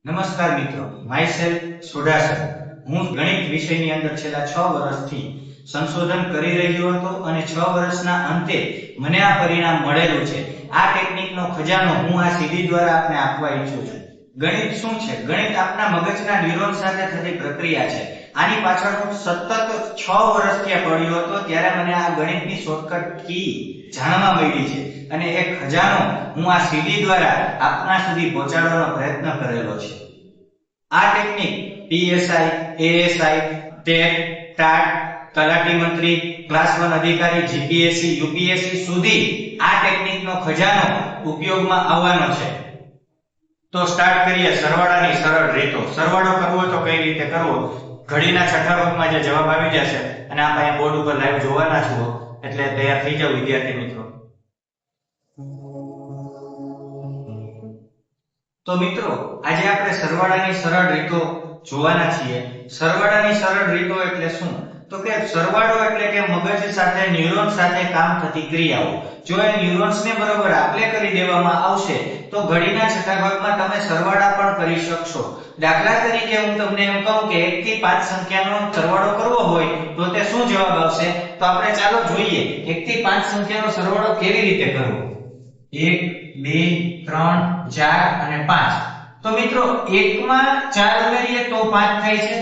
નમસ્કાર મિત્રો, માયસેલ્ફ સુડાસર. હું ગણિત વિષયની અંદર છેલ્લા 6 વર્ષથી સંશોધન કરી રહ્યો હતો અને 6 વર્ષના અંતે મને આ પરિણામ મળેલું છે. આ ટેકનિકનો ખજાનો હું આ સીડી દ્વારા આપને આપવા ઈચ્છું છું. ગણિત શું છે? ગણિત આપના મગજના ન્યુરોન સાથે થતી પ્રક્રિયા છે. આની પાછળ હું સતત 6 વર્ષથી પડ્યો હતો ત્યારે મને આ ગણિતની શોર્ટકટ કી જાણવા મળી છે અને એ ખજાનો હું આ સીડી દ્વારા આપના સુધી પહોંચાડવાનો પ્રયત્ન કરેલો છે. આ technique PSI, ASI, TET, TAT, તલાટી મંત્રી, ક્લાસ 1 અધિકારી, જીપીએસસી, યુપીએસસી સુધી આ ટેકનિકનો ખજાનો ઉપયોગમાં આવવાનો છે. તો સ્ટાર્ટ કરીએ સરવાળાની સરળ રીતો. સરવાળો કરવો તો કઈ રીતે કરવો? ઘડીના છઠ્ઠા ભાગમાં જે જવાબ આવી જશે અને આપ અહીંયા બોર્ડ ઉપર લાઈવ જોવાના છો એટલે તૈયાર થઈ જાવ વિદ્યાર્થી મિત્રો. તો મિત્રો, આજે આપણે સરવાળાની સરળ રીતો જોવાના છીએ. સરવાળાની સરળ રીતો એટલે શું? તો કે સરવાળો એટલે કે મગજ સાથે ન્યુરોન સાથે કામ થતી ક્રિયાઓ. જો એ ન્યુરોન્સને બરોબર આપલે કરી દેવામાં આવશે તો ઘડીના છઠ્ઠા ભાગમાં તમે સરવાળા પણ કરી શકશો. દાખલા તરીકે હું તમને એમ કહું કે 1 થી 5 સંખ્યાનો સરવાળો કરવો હોય તો તે શું જવાબ આવશે? તો આપણે ચાલો જોઈએ 1 થી 5 સંખ્યાનો સરવાળો કેવી રીતે કરવો. 1 2 3 4 અને 5. તો મિત્રો 1 માં 4 ઉમેરીએ તો 5 થાય છે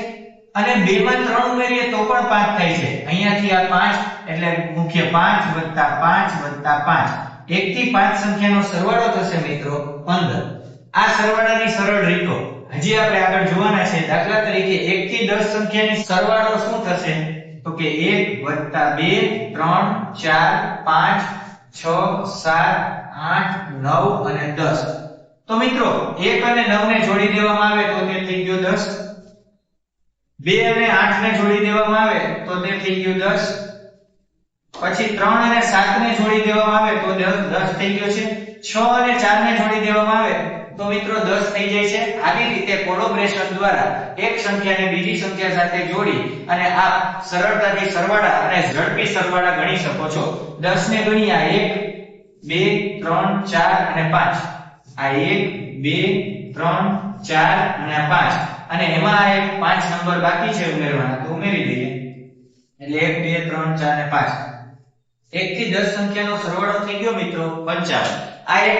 અને 2 માં 3 ઉમેરીએ તો પણ 5 થાય છે. અહીંયાથી આ 5 એટલે મુખ્ય 5 + 5 + 5. 1 થી 5 સંખ્યાનો સરવાળો થશે મિત્રો 15. આ સરવાળાની સરળ રીતો હજી આપણે આગળ જોવાના છે. દાખલા તરીકે 1 થી 10 સંખ્યાની સરવાળો શું થશે? તો કે 1 + 2 3 4 5 6 7 8 9 અને 10. તો મિત્રો 1 અને 9 ને જોડી દેવામાં આવે તો તે થઈ ગયો 10. 2 અને 8 ને જોડી દેવામાં આવે તો તે થઈ ગયું 10. પછી 3 અને 7 ને જોડી દેવામાં આવે તો 10 થઈ ગયો છે. 6 અને 4 ને જોડી દેવામાં આવે તો મિત્રો 10 થઈ જાય છે. આવી રીતે કોલોબરેશન દ્વારા એક સંખ્યાને બીજી સંખ્યા સાથે જોડી અને આપ સરળતાથી સરવાળા અને ઝડપી સરવાળા ગણી શકો છો. 10 ને ગુણ્યા 1 2 3 4 અને 5. આ 1 2 3 4 અને 5 અને એમાં આ એક 5 નંબર બાકી છે ઉમેરવાના તો ઉમેરી દઈએ. એટલે 1 2 3 4 અને 5. 1 થી 10 સંખ્યાનો સરવાળો થઈ ગયો મિત્રો 55. આ એક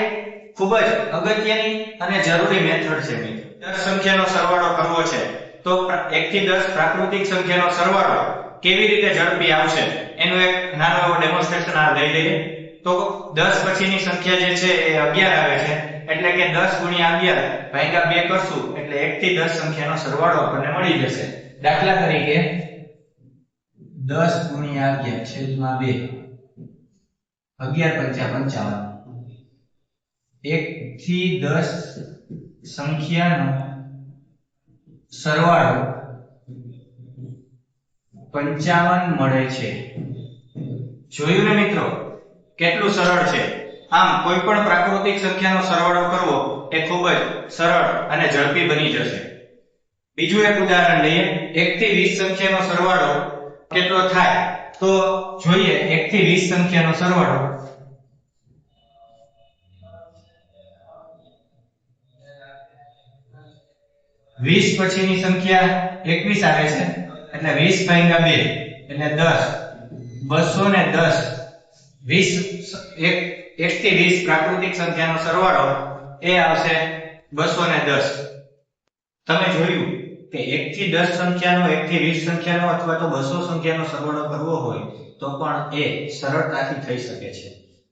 ખૂબ જ અગત્યની અને જરૂરી મેથડ છે મિત્રો. 10 સંખ્યાનો સરવાળો કરવો છે તો 1 થી 10 પ્રાકૃતિક સંખ્યાનો સરવાળો કેવી રીતે ઝડપી આવશે એનું એક નાનું એવું ડેમોન્સ્ટ્રેશન આ લઈ લઈએ. તો 10 પછીની સંખ્યા જે છે એ 11 આવે છે એટલે કે 10 * 11 ભાગ્યા 2 કરશું એટલે 1 થી 10 સંખ્યાનો સરવાળો આપણને મળી જશે. દાખલા તરીકે 10 * 11 છેદમાં 2 11 × 55. 1 થી 10 સંખ્યાનો સરવાળો 55 મળે છે. જોયું ને મિત્રો કેટલું સરળ છે. આમ કોઈ પણ પ્રાકૃતિક સંખ્યાનો સરવાળો કરવો એ ખૂબ જ સરળ અને ઝડપી બની જશે. બીજું એક ઉદાહરણ લઈએ. 1 થી 20 સંખ્યાનો સરવાળો કેટલો થાય તો જોઈએ. 1 થી 20 સંખ્યાનો સરવાળો 20 પછીની સંખ્યા 21 આવે છે એટલે 20 ભાગ્યા 2 એટલે 10. 210. 1 થી 20 પ્રાકૃતિક સંખ્યાનો સરવાળો એ આવશે 210. તમે જોયું કે 1 થી 10 સંખ્યાનો 1 થી 20 સંખ્યાનો અથવા તો 200 સંખ્યાનો સરવાળો કરવો હોય તો પણ એ સરળતાથી થઈ શકે છે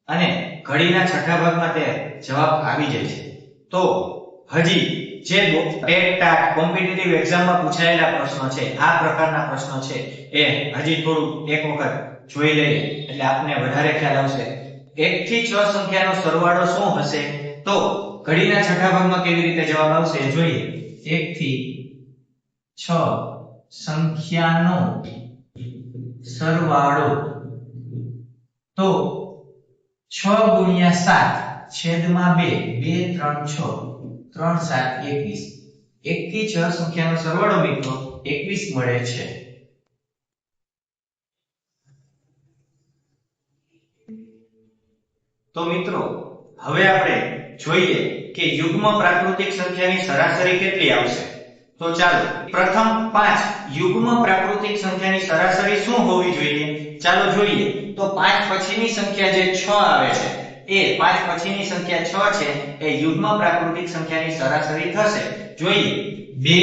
અને ઘડીના છઠ્ઠા ભાગમાં તે જવાબ આવી જાય છે. તો હજી જે ટેટ ટાટ કોમ્પિટિટિવ એક્ઝામમાં પૂછાયેલા પ્રશ્નો છે, આ પ્રકારના પ્રશ્નો છે એ હજી થોડું એક વખત જોઈ લઈએ એટલે આપને વધારે ખ્યાલ આવશે. 1 થી 6 સંખ્યાનો સરવાળો શું હશે? તો ઘડીના છઠ્ઠા ભાગમાં કેવી રીતે જવાબ આવશે એ જોઈએ. 1 થી 6 સંખ્યાનો સરવાળો તો 6 * 7 છેદમાં 2 2 3 6 3 7 21. 1 થી 6 સંખ્યાનો સરવાળો મિત્રો 21 મળે છે. તો મિત્રો હવે આપણે જોઈએ કે યુગ્મ પ્રાકૃતિક સંખ્યાની સરાસરી કેટલી આવશે તો ચાલો પ્રથમ 5 યુગ્મ પ્રાકૃતિક સંખ્યાની સરાસરી શું હોવી જોઈએ ચાલો જોઈએ તો 5 પછીની સંખ્યા જે 6 આવે છે એ 5 પછીની સંખ્યા 6 છે એ યુગ્મ પ્રાકૃતિક સંખ્યાની સરાસરી થશે જોઈએ 2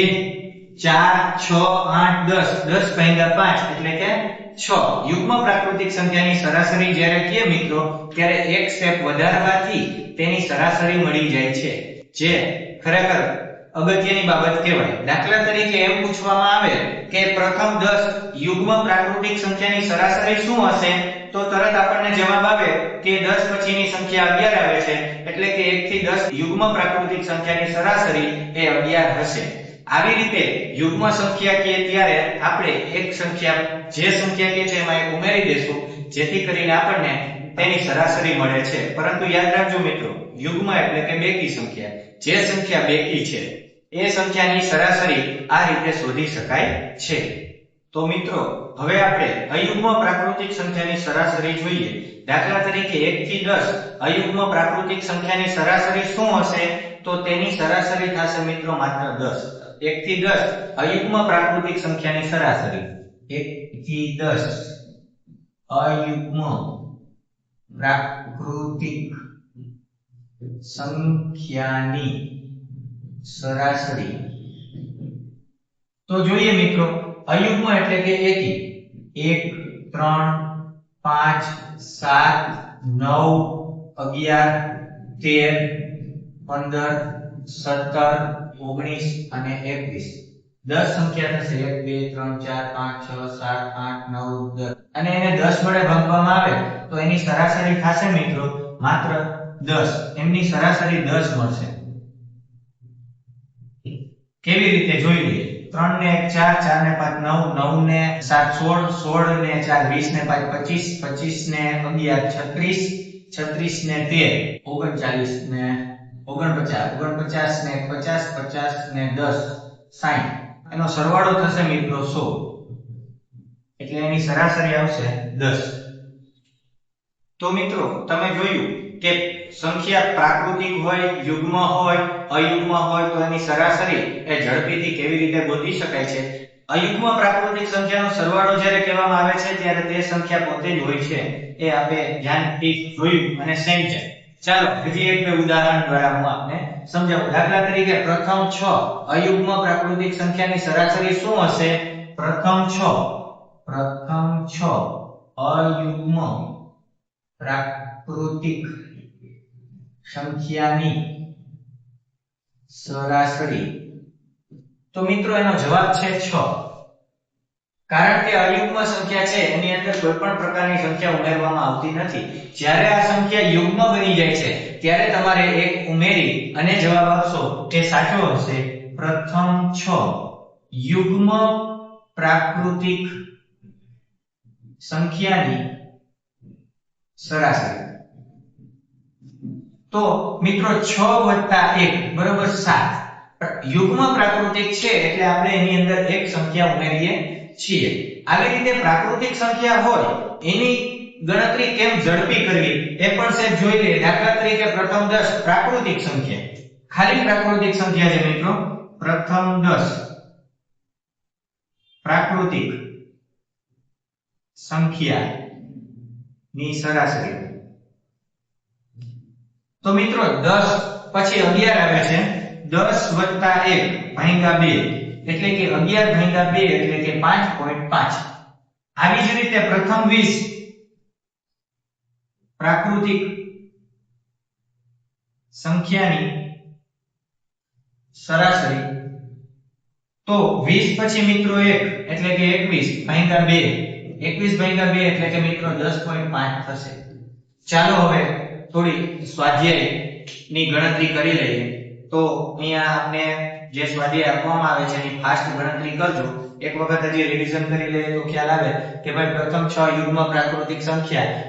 4 6 8 10 10 ભાગ્યા 5 એટલે કે 6 યુગ્મ પ્રાકૃતિક સંખ્યાની સરાસરી જ્યારે કહીએ મિત્રો ત્યારે એક સ્ટેપ વધારવાથી તેની સરાસરી મળી જાય છે જે ખરેખર અગત્યની બાબત કહેવાય દાખલા તરીકે એમ પૂછવામાં આવે કે પ્રથમ 10 યુગ્મ પ્રાકૃતિક સંખ્યાની સરાસરી શું હશે તો તરત આપણને જવાબ આવે કે 10 પછીની સંખ્યા 11 આવે છે એટલે કે 1 થી 10 યુગ્મ પ્રાકૃતિક સંખ્યાની સરાસરી એ 11 હશે આવી રીતે યુગ્મ સંખ્યા કે ત્યારે આપણે એક સંખ્યા જે સંખ્યા કે છે એમાં એક ઉમેરી દેશું જેથી કરીને આપણને તેની સરાસરી મળે છે પરંતુ યાદ રાખજો મિત્રો યુગ્મ એટલે કે બેકી સંખ્યા જે સંખ્યા બેકી છે એ સંખ્યાની સરાસરી આ રીતે શોધી શકાય છે તો મિત્રો હવે આપણે અયુગ્મ પ્રાકૃતિક સંખ્યાની સરાસરી જોઈએ દાખલા તરીકે 1 થી 10 અયુગ્મ પ્રાકૃતિક સંખ્યાની સરાસરી શું હશે તો તેની સરાસરી થશે મિત્રો માત્ર 10 1 થી 10 અયુગ્મ પ્રાકૃતિક સંખ્યાની સરાસરી 1 થી 10 અયુગ્મ પ્રાકૃતિક સંખ્યાની સરાસરી તો જોઈએ મિત્રો અયુગ્મ એટલે કે એકી 1 3 5 7 9 11 13 15 17 19 અને 21 10 સંખ્યા થશે 1 2 3 4 5 6 7 8 9 10 અને એને 10 વડે ભાગવામાં આવે તો એની સરાસરી થશે મિત્રો માત્ર 10 એમની સરાસરી 10 મળશે કેવી રીતે જોઈ લઈએ 3 ને 1 4 4 ને 5 9 9 ને 7 16 16 ને 4 20 ને 5 25 25 ને 11 36 36 ને 13 39 ને 49 49 ને 50 50 ને 10 60 એનો સરવાળો થશે મિત્રો 100 એટલે એની સરાસરી આવશે 10 તો મિત્રો તમે જોયું કે સંખ્યા પ્રાકૃતિક હોય યુગ્મ હોય અયુગ્મ હોય તો એની સરાસરી એ ઝડપીથી કેવી રીતે ગોતી શકાય છે અયુગ્મ પ્રાકૃતિક સંખ્યાનો સરવાળો જ્યારે કહેવામાં આવે છે ત્યારે તે સંખ્યા પોતે જ હોય છે એ આપણે ધ્યાનથી જોયું અને સમજ્યા ચાલો હજી એક બે ઉદાહરણ દ્વારા હું આપને સમજાવું દાખલા તરીકે પ્રથમ 6 અયુગ્મ પ્રાકૃતિક સંખ્યાની સરાસરી શું હશે પ્રથમ 6 અયુગ્મ પ્રાકૃતિક સંખ્યાની સરાસરી તો મિત્રો એનો જવાબ છે 6 કારણ કે અયુગ્મ સંખ્યા છે એની અંદર કોઈ પણ પ્રકારની સંખ્યા ઉમેરવામાં આવતી નથી જ્યારે આ સંખ્યા યુગ્મ બની જાય છે ત્યારે તમારે એક ઉમેરી અને જવાબ આપશો તે સાચો હશે પ્રથમ 6 યુગ્મ પ્રાકૃતિક સંખ્યાની સરાસરી તો મિત્રો 6 + 1 બરાબર 7 યુગ્મ પ્રાકૃતિક છે એટલે આપણે એની અંદર એક સંખ્યા ઉમેરીએ છીએ આવી રીતે પ્રાકૃતિક સંખ્યા હોય એની ગણતરી કેમ ઝડપી કરવી એ પણ સેટ જોઈ લઈએ દાખલા તરીકે પ્રથમ 10 પ્રાકૃતિક સંખ્યા ખાલી પ્રાકૃતિક સંખ્યા છે મિત્રો પ્રથમ 10 પ્રાકૃતિક સંખ્યા ની સરાસરી તો મિત્રો 10 પછી 11 આવે છે 10 + 1 ભાગ્યા 2 એટલે કે 11 ભાગ્યા 2 એટલે કે 5.5 આવી જ રીતે પ્રથમ 20 પ્રાકૃતિક સંખ્યાની સરાસરી તો 20 પછી મિત્રો 1 એટલે કે 21 ભાગ્યા 2 21 ભાગ્યા 2 એટલે કે મિત્રો 10.5 થશે ચાલો હવે થોડી સ્વાધ્યાય ની ગણતરી કરી લઈએ તો અહીંયા આપણે જે સ્વાધ્યાય આપવામાં આવે છે એની ફાસ્ટ ગણતરી કરજો એક વખત હજી રિવિઝન કરી લઈએ તો ખ્યાલ આવે કે ભાઈ પ્રથમ 6 યુગ્મ પ્રાકૃતિક સંખ્યા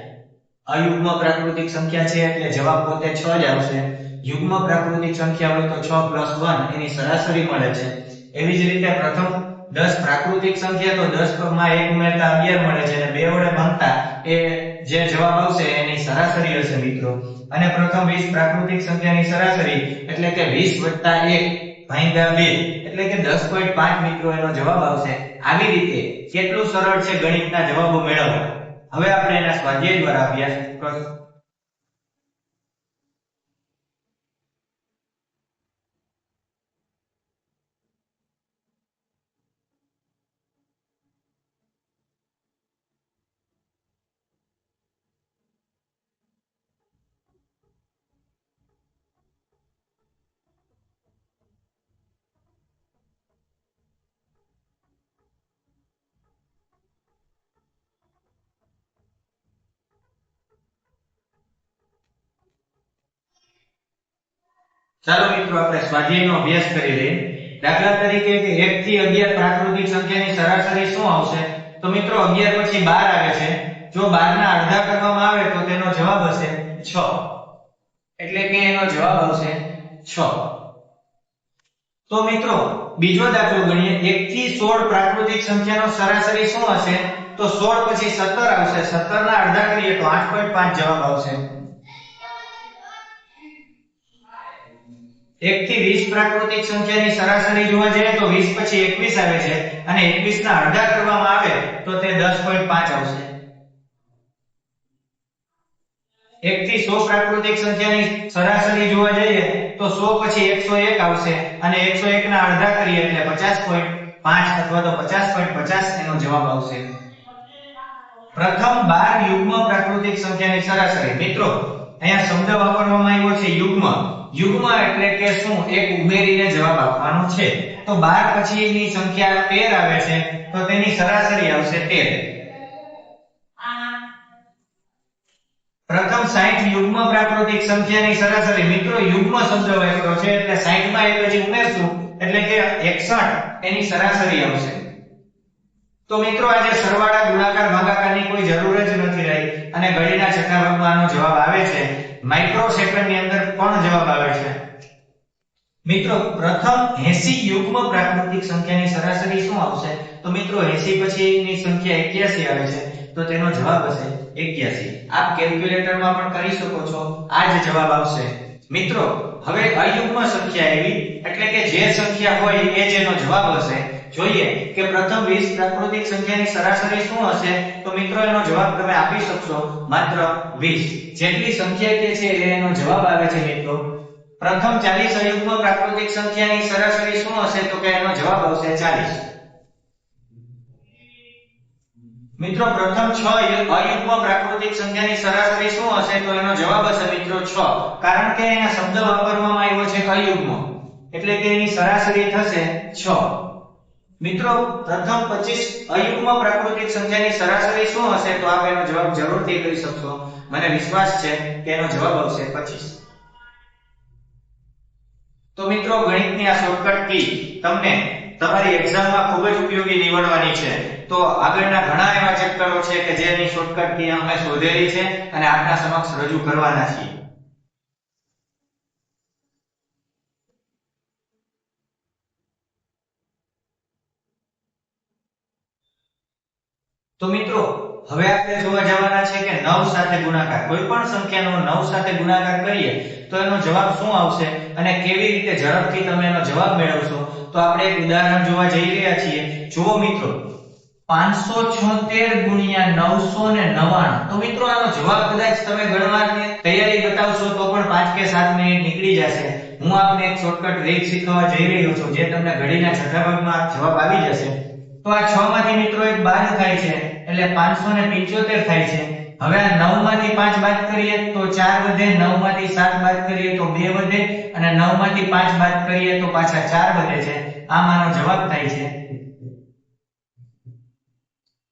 અયુગ્મ પ્રાકૃતિક સંખ્યા છે એટલે જવાબ પોતે 6 જ આવશે યુગ્મ પ્રાકૃતિક સંખ્યા હોય તો 6 + 1 એની સરાસરી મળે છે એવી જ રીતે પ્રથમ 10 પ્રાકૃતિક સંખ્યા તો 10 માં 1 ઉમેરતા 11 મળે છે અને 2 વડે ભાગતા એ જે જવાબ આવશે એની સરાસરી હશે મિત્રો અને પ્રથમ 20 પ્રાકૃતિક સંખ્યાની સરાસરી એટલે કે 20 + 1 ભાગ્યા 2 એટલે કે 10.5 મિત્રો એનો જવાબ આવશે આવી રીતે કેટલું સરળ છે ગણિતના જવાબો મેળવવા હવે આપણે એના સ્વાધ્યાય દ્વારા અભ્યાસ કરશું ચાલો મિત્રો આપણે સ્વાધ્યાયનો અભ્યાસ કરી લઈએ દાખલા તરીકે કે 1 થી 11 પ્રાકૃતિક સંખ્યાની સરાસરી શું આવશે તો મિત્રો 11 પછી 12 આવે છે જો 12 ના અડધા કરવામાં આવે તો તેનો જવાબ હશે 6 એટલે કે એનો જવાબ આવશે 6 તો મિત્રો બીજો દાખલો ગણીએ 1 થી 16 પ્રાકૃતિક સંખ્યાનો સરાસરી શું હશે તો 16 પછી 17 આવશે 17 ના અડધા કરીએ તો 8.5 જવાબ આવશે 1 થી 20 પ્રાકૃતિક સંખ્યાની સરાસરી જોવા જઈએ તો 20 પછી 21 આવે છે અને 21 ના અડધા કરવામાં આવે તો તે 10.5 આવશે 1 થી 100 પ્રાકૃતિક સંખ્યાની સરાસરી જોવા જઈએ તો 100 પછી 101 આવશે અને 101 ના અડધા કરીએ એટલે 50.5 અથવા તો 50.50 એનો જવાબ આવશે પ્રથમ 12 યુગ્મ પ્રાકૃતિક સંખ્યાની સરાસરી મિત્રો અહીંયા શબ્દ વાપરવામાં આવ્યો છે યુગ્મ યુગ્મ એટલે કે શું એક ઉમેરીને જવાબ આપવાનો છે તો 12 પછીની સંખ્યા 13 આવે છે તો તેની સરાસરી આવશે 13 પ્રથમ 60 યુગ્મ પ્રાકૃતિક સંખ્યાની સરાસરી મિત્રો યુગ્મ શબ્દ વાપર્યો છે એટલે 60 માં એક હજી ઉમેરશું એટલે કે 61 એની સરાસરી આવશે તો મિત્રો આજે સરવાળા ગુણાકાર ભાગાકારની કોઈ જરૂર જ નથી રહી અને ઘડીના છઠ્ઠા ભાગમાં આનો જવાબ આવે છે માઇક્રોસેકન્ડ ની અંદર પણ જવાબ આવે છે મિત્રો પ્રથમ 80 યુગ્મ પ્રાકૃતિક સંખ્યાની સરાસરી શું આવશે તો મિત્રો 80 પછીની સંખ્યા 81 આવે છે તો તેનો જવાબ હશે 81 આપ કેલ્ક્યુલેટરમાં પણ કરી શકો છો આ જ જવાબ આવશે મિત્રો હવે અયુગ્મ સંખ્યા આવી એટલે કે જે સંખ્યા હોય એ જ એનો જવાબ હશે જોઈએ કે પ્રથમ 20 પ્રાકૃતિક સંખ્યાની સરાસરી શું હશે તો મિત્રો એનો જવાબ તમે આપી શકશો માત્ર 20 જેટલી સંખ્યા કે છે એનો જવાબ આવે છે મિત્રો પ્રથમ 40 અયુગ્મ પ્રાકૃતિક સંખ્યાની સરાસરી શું હશે તો કે એનો જવાબ આવશે 40 મિત્રો પ્રથમ 6 અયુગ્મ પ્રાકૃતિક સંખ્યાની સરાસરી શું હશે તો એનો જવાબ હશે મિત્રો 6 કારણ કે એના શબ્દ વાપરવામાં આવ્યો છે અયુગ્મ એટલે કે એની સરાસરી થશે 6 મિત્રો પ્રથમ 25 અયુગ્મ પ્રાકૃતિક સંખ્યાની સરાસરી શું હશે તો આપ એનો જવાબ જરૂરથી કરી શકશો મને વિશ્વાસ છે કે એનો જવાબ આવશે 25 તો મિત્રો ગણિતની આ શોર્ટકટ કી તમને તમારી એક્ઝામમાં ખૂબ જ ઉપયોગી નીવડવાની છે તો આગળના ઘણા એવા ચેપ્ટરો છે કે જેની શોર્ટકટ કી અમે શોધેલી છે અને આપના સમક્ષ રજૂ કરવાના છીએ તો મિત્રો હવે આપણે જોવા જવાના છે કે 9 સાથે ગુણાકાર કોઈ પણ સંખ્યાનો 9 સાથે ગુણાકાર કરીએ તો એનો જવાબ શું આવશે અને કેવી રીતે ઝડપથી તમે એનો જવાબ મેળવશો તો આપણે એક ઉદાહરણ જોવા જઈ રહ્યા છીએ જુઓ મિત્રો 576 ગુણ્યા 999 તો મિત્રો આનો જવાબ કદાચ તમે ગણવાની તૈયારી બતાવશો તો પણ 5 કે 7 મિનિટ નીકળી જશે હું આપને એક શોર્ટકટ રીત શીખવવા જઈ રહ્યો છું જે તમને ઘડીના છઠ્ઠા ભાગમાં જવાબ આવી જશે તો આ 6 માંથી મિત્રો એક બાદ થાય છે એટલે 575 થાય છે હવે આ 9 માંથી 5 બાદ કરીએ તો 4 વધે 9 માંથી 7 બાદ કરીએ તો 2 વધે અને 9 માંથી 5 બાદ કરીએ તો પાછા 4 વધે છે આમ આનો જવાબ થાય છે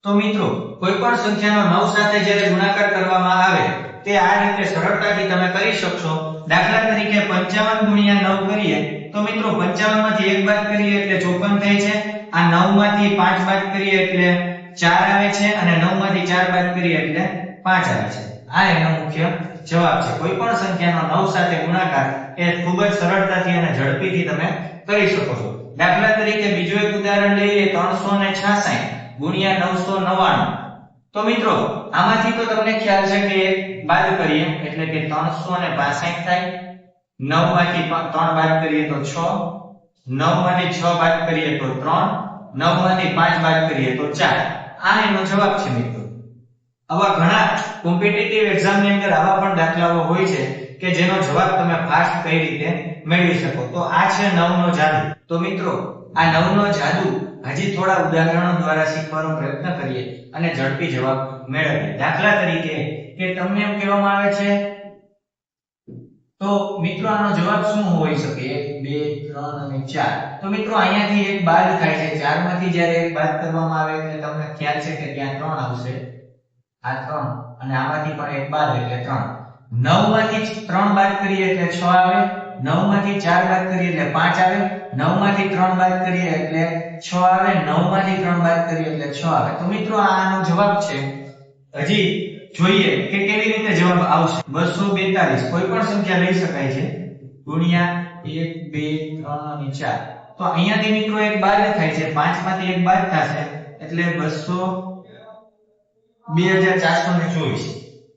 તો મિત્રો કોઈ પણ સંખ્યાનો 9 સાથે જ્યારે ગુણાકાર કરવામાં આવે તે આ રીતે સરળતાથી તમે કરી શકશો દાખલા તરીકે 55 ગુણ્યા 9 કરીએ તો મિત્રો 55 માંથી 1 બાદ કરીએ એટલે 54 થાય છે આ 9 માંથી 5 બાદ કરીએ એટલે 4 આવે છે અને 9 માંથી 4 બાદ કરીએ એટલે 5 આવે છે આ એનો મુખ્ય જવાબ છે કોઈ પણ સંખ્યાનો 9 સાથે ગુણાકાર એ ખૂબ જ સરળતાથી અને ઝડપીથી તમે કરી શકો છો દાખલા તરીકે બીજો એક ઉદાહરણ લઈએ 366 ગુણ્યા 999 તો મિત્રો આમાંથી તો તમને ખ્યાલ છે કે બાદ કરીએ એટલે કે 365 થાય, 9 માંથી 3 બાદ કરીએ તો 6, 9 માંથી 6 બાદ કરીએ તો 3, 9 માંથી 5 બાદ કરીએ તો 4. આ એનો જવાબ છે મિત્રો. આવા ઘણા કોમ્પિટિટિવ એક્ઝામ ની અંદર આવા પણ દાખલાઓ હોય છે કે જેનો જવાબ તમે ફાસ્ટ કઈ રીતે મેળવી શકો. તો આ છે 9 નો જાદુ. તો મિત્રો આ 9 નો જાદુ હજી થોડા ઉદાહરણો દ્વારા શીખવાનો પ્રયત્ન કરીએ અને ઝડપી જવાબ મેળવીએ. દાખલા તરીકે કે તમને એમ કહેવામાં આવે છે તો મિત્રો આનો જવાબ શું હોઈ શકે? 1 2 3 અને 4. તો મિત્રો અહીંયાથી એક બાદ થાય છે. 4 માંથી જ્યારે એક બાદ કરવામાં આવે એટલે તમને ખ્યાલ છે કે ત્યાં 3 આવશે. આ 3 અને આમાંથી પણ એક બાદ એટલે 3. 9 માંથી 3 બાદ કરીએ એટલે 6 આવે. 9 માંથી 4 બાદ કરીએ એટલે 5 આવે. 9 માંથી 3 બાદ કરીએ એટલે 6 આવે. 9 માંથી 3 બાદ કરીએ એટલે 6 આવે. તો મિત્રો આનો જવાબ છે. હજી જોઈએ કે કેવી રીતે જવાબ આવશે. 242 કોઈ પણ સંખ્યા લઈ શકાય છે ગુણ્યા 1 2 3 અને 4. તો અહીંયાથી મિત્રો એક બાદ થાય છે. 5 માંથી એક બાદ થશે એટલે 2424.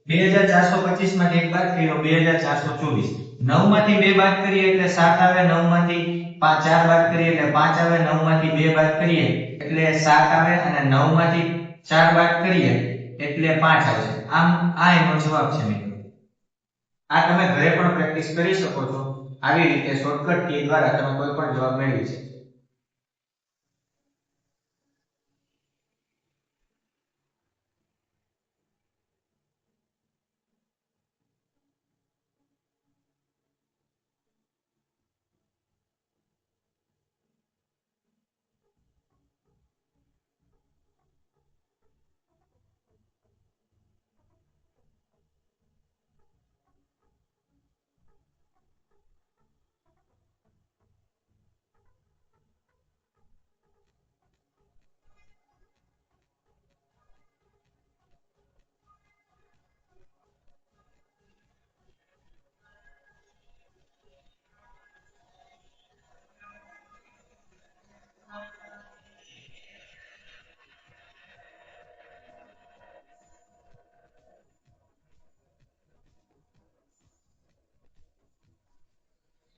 2425 માંથી એક બાદ કર્યો 2424. 9 માંથી 2 બાદ કરીએ એટલે 7 આવે. 9 માંથી 4 બાદ કરીએ એટલે 5 આવે. 9 માંથી 2 બાદ કરીએ એટલે 7 આવે અને 9 માંથી 4 બાદ કરીએ એટલે 5 આવશે. આમ આ એનો જવાબ છે મિત્રો. આ તમે ઘરે પણ પ્રેક્ટિસ કરી શકો છો. આવી રીતે શોર્ટકટ કી દ્વારા તમે કોઈ પણ જવાબ મેળવી શકો.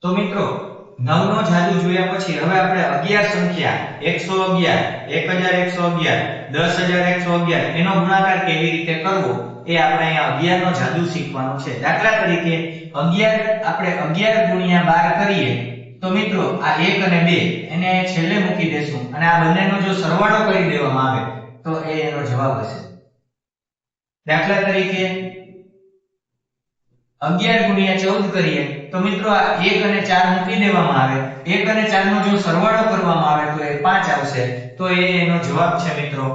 તો મિત્રો 9 નો જાદુ જોયા પછી હવે આપણે 11 સંખ્યા 111 1111 10111 એનો ગુણાકાર કેવી રીતે કરવો એ આપણે અહીંયા 11 નો જાદુ શીખવાનો છે. દાખલા તરીકે 11 આપણે 11 ગુણ્યા 12 કરીએ તો મિત્રો આ 1 અને 2 એને છેલ્લે મૂકી દેશું અને આ બંનેનો જો સરવાળો કરી દેવામાં આવે તો એ એનો જવાબ હશે. દાખલા તરીકે 11 ગુણ્યા 14 કરીએ તો મિત્રો આ 1 અને 4 મૂકી દેવામાં આવે. 1 અને 4 નો જો સરવાળો કરવામાં આવે તો એ 5 આવશે. તો એ એનો જવાબ છે મિત્રો.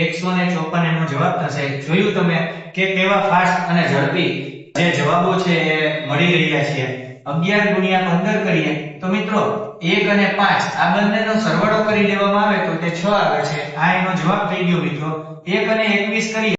154 એનો જવાબ થશે. જોયું તમે કે કેવા ફાસ્ટ અને ઝડપી જે જવાબો છે એ મળી રહ્યા છે. 11 ગુણ્યા 15 કરીએ તો મિત્રો 1 અને 5 આ બંનેનો સરવાળો કરી દેવામાં આવે તો તે 6 આવે છે. આ એનો જવાબ થઈ ગયો મિત્રો. 1 અને 21 કરીએ